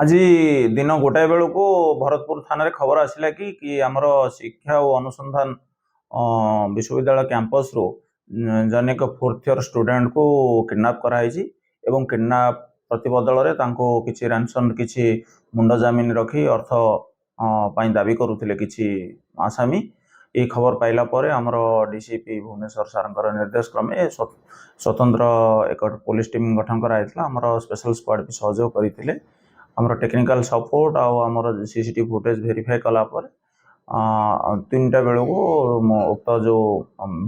आज दिन गोटाए बेलू को भरतपुर थाना रे खबर आसिला कि आमर शिक्षा और अनुसंधान विश्वविद्यालय कैंपस रो जनेक फोर्थ ईयर स्टूडेंट को किडनैप कराई एवं किडनैप प्रतिबदल रे तांको किछि रैंसम किछि मुंड जमीन रखी अर्थ पाई दाबी करुथिले किछि आसामी। ये खबर पाइला परे आमर डीसीपी भुवनेश्वर सारंकर निर्देश क्रमे स्वतंत्र एक पुलिस टीम गठन कराइथिला। आमर स्पेशल स्क्वाड भी सहयोग करथिले। आमर टेक्निकल सपोर्ट आमर सीसीटीवी फुटेज वेरीफाई कला पर 3टा बेलू को उक्त जो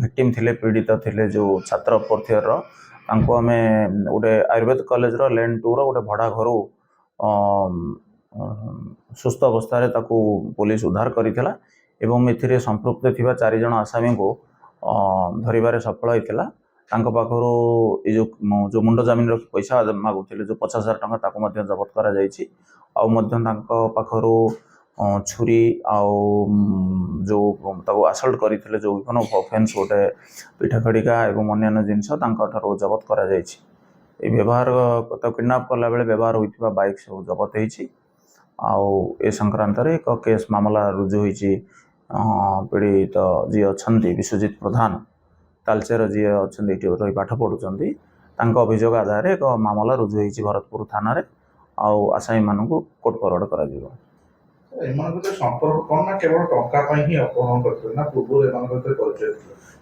विक्टिम थिले पीड़ित थिले जो छात्र फोर्थ ईयर तांको आमे गोटे आयुर्वेद कॉलेज रो लेन 2 रो गोटे भड़ा घर सुस्थ अवस्था ताकू पुलिस उद्धार करिथिला एवं एथिरे संपृक्त थिबा 4 जण आसामी को धरिबारे सफल होइथिला। तांको पाखरो ए जो मुंड जमीन रखी पैसा मागुथिले जो 50,000 टंका ताको मध्य जबत करा जायछि। आ मध्य तांको पाखरो छुरी आउ जो ताको असल्ट करिथिले जो विभिन्न ऑफेंस गोटे पिठा खड़िका एवं अन्य जिनस तांको ठारो जबत करा जायछि। ए व्यवहार तो किडनैप कला बेले व्यवहार होइथिबा बाइक सब जबत होइछि। आउ ए संक्रांत रे एक केस मामला रुजु होइछि। पीड़ित जी अछंती विश्वजित प्रधान तालचेर जी अच्छा रही पाठ पढ़ुंट अभियोग आधार एक मामला रुजु होती भरतपुर थाना रे आउ आसामी मान कोर्ट फरवर्ड कर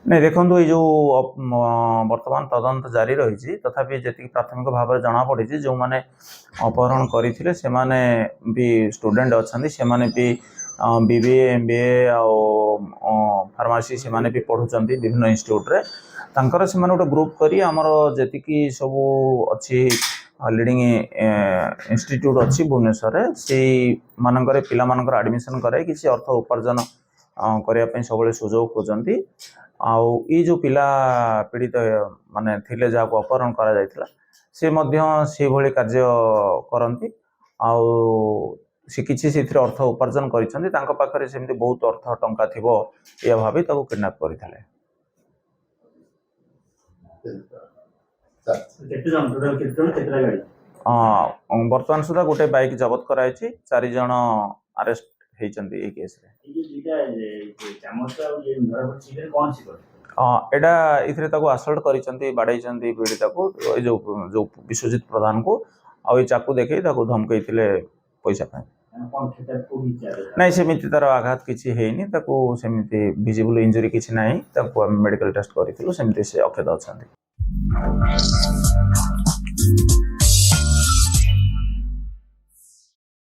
नहीं देखो ये जो वर्तमान तदंत जारी रही तथापि जी प्राथमिक भाव में जना पड़ी जो मैंने अपहरण करते से भी स्टूडेंट अच्छा से भी बीबीए एमबीए फार्मासी से भी पढ़ुं विभिन्न इंस्टीट्यूट रे तांकर से गोटे ग्रुप करी आमर जी सब अच्छी लीडिंग इंस्टीट्यूट अच्छी भुवनेश्वर से मानकर पिला मानकर एडमिशन कराई किसी अर्थ उपार्जन करने सब सुजोग खोजती। आउ ये जो पिला पीड़ित माने थिले जहाँ को अपहरण करा जायतिला से मध्य से भली कार्य करती आउ से किसी से अर्थ उपार्जन करिसेंती तांको पाखरे सेमती बहुत अर्थ टंका थिबो या भाबी ताको किडनैप करिथाले। वर्तमान सुधा गोटे बाइक जबत कराई 4 जण अरेस्ट होइचंती ए केस रे। एटा इथरे ताको असल्ट करिसंती बाडैचंती पीड़िता को जो विश्वजित प्रधान को आ ये चाकू देखै ताको धमकैथिले पैसा पाए नहीं सेमिति तार आघात किछि हेइनी ताको सेमिति विजिबल इंजरी किछि नाही ताको मेडिकल टेस्ट करिथिलु सेमिति से अखेद अछंती।